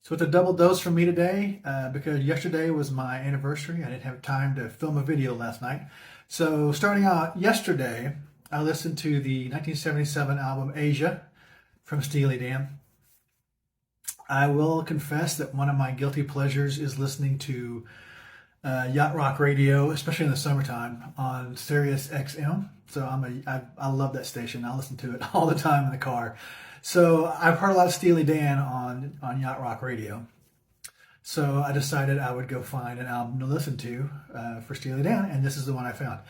So it's a double dose from me today because yesterday was my anniversary. I didn't have time to film a video last night. So starting out yesterday, I listened to the 1977 album Asia from Steely Dan. I will confess that one of my guilty pleasures is listening to yacht rock radio, especially in the summertime on Sirius XM. So I love that station. I listen to it all the time in the car. So I've heard a lot of Steely Dan on yacht rock radio. So I decided I would go find an album to listen to for Steely Dan, and this is the one I found.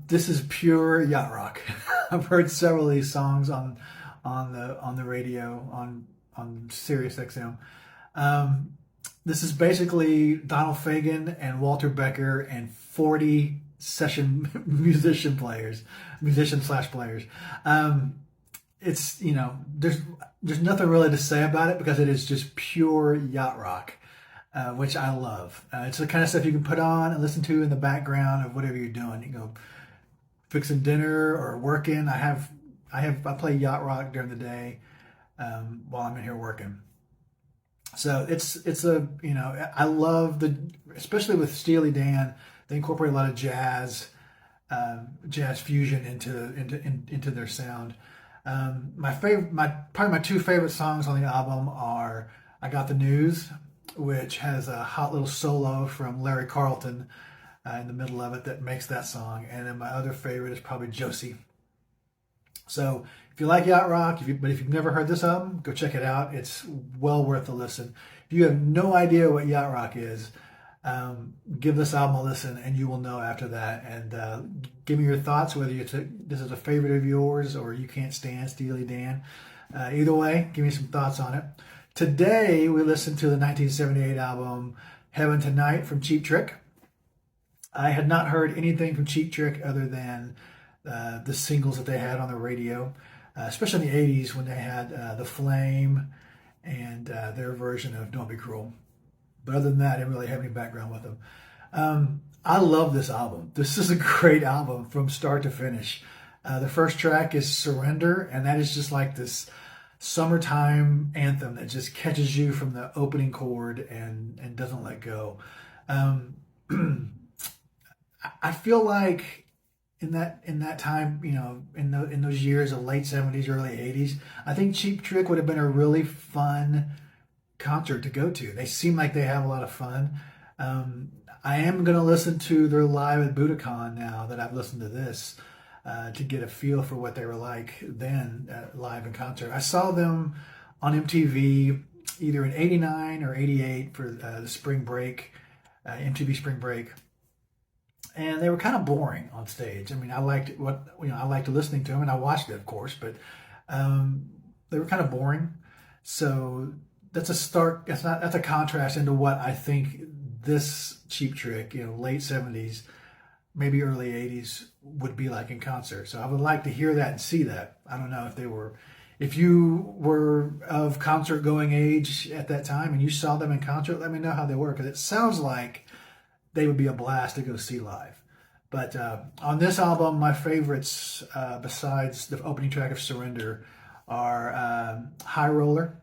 This is pure yacht rock. I've heard several of these songs on the radio on Sirius XM. This is basically Donald Fagen and Walter Becker and 40 session musician slash players. It's, there's nothing really to say about it because it is just pure yacht rock, which I love. It's the kind of stuff you can put on and listen to in the background of whatever you're doing. You go fixing dinner or working. I play yacht rock during the day while I'm in here working. So I love especially with Steely Dan, they incorporate a lot of jazz fusion into their sound. Probably my two favorite songs on the album are "I Got the News," which has a hot little solo from Larry Carlton in the middle of it that makes that song, and then my other favorite is probably "Josie." So if you like yacht rock, but if you've never heard this album, go check it out. It's well worth a listen. If you have no idea what yacht rock is, give this album a listen and you will know after that. And give me your thoughts, whether this is a favorite of yours or you can't stand Steely Dan. Either way, give me some thoughts on it. Today, we listened to the 1978 album Heaven Tonight from Cheap Trick. I had not heard anything from Cheap Trick other than the singles that they had on the radio, especially in the 80s when they had The Flame and their version of Don't Be Cruel. But other than that, I didn't really have any background with them. I love this album. This is a great album from start to finish. The first track is Surrender, and that is just like this summertime anthem that just catches you from the opening chord and doesn't let go. I feel like in that time, in those years of late 70s, early 80s, I think Cheap Trick would have been a really fun concert to go to. They seem like they have a lot of fun. I am going to listen to their live at Budokan now that I've listened to this to get a feel for what they were like then live in concert. I saw them on MTV either in 89 or 88 for the spring break, MTV spring break. And they were kind of boring on stage. I mean, I liked listening to them, and I watched it, of course, but they were kind of boring. So that's a contrast into what I think this Cheap Trick, late 70s, maybe early 80s would be like in concert. So I would like to hear that and see that. I don't know if you were of concert going age at that time and you saw them in concert, let me know how they were, because it sounds like they would be a blast to go see live. But on this album, my favorites, besides the opening track of Surrender, are High Roller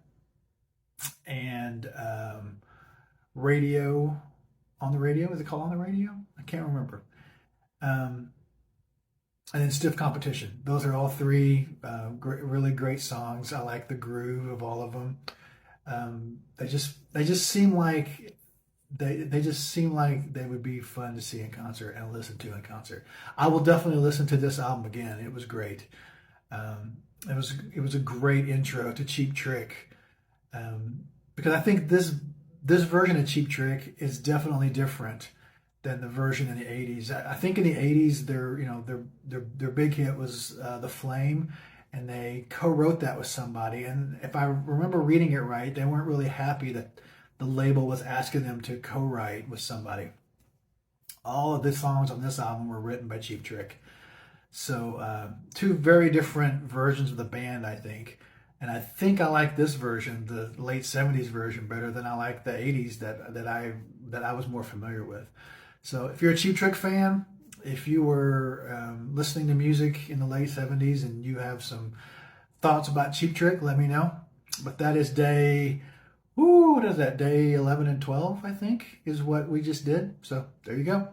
and Radio on the Radio. Is it called On the Radio? I can't remember. And then Stiff Competition. Those are all three really great songs. I like the groove of all of them. They just seem like they would be fun to see in concert and listen to in concert. I will definitely listen to this album again. It was great. It was a great intro to Cheap Trick, because I think this version of Cheap Trick is definitely different than the version in the 80s. I think in the 80s their big hit was The Flame, and they co-wrote that with somebody. And if I remember reading it right, they weren't really happy that the label was asking them to co-write with somebody. All of the songs on this album were written by Cheap Trick. So two very different versions of the band, I think. And I think I like this version, the late 70s version, better than I like the 80s that I was more familiar with. So if you're a Cheap Trick fan, if you were listening to music in the late 70s and you have some thoughts about Cheap Trick, let me know. But that is day what is that? Day 11 and 12, I think, is what we just did. So there you go.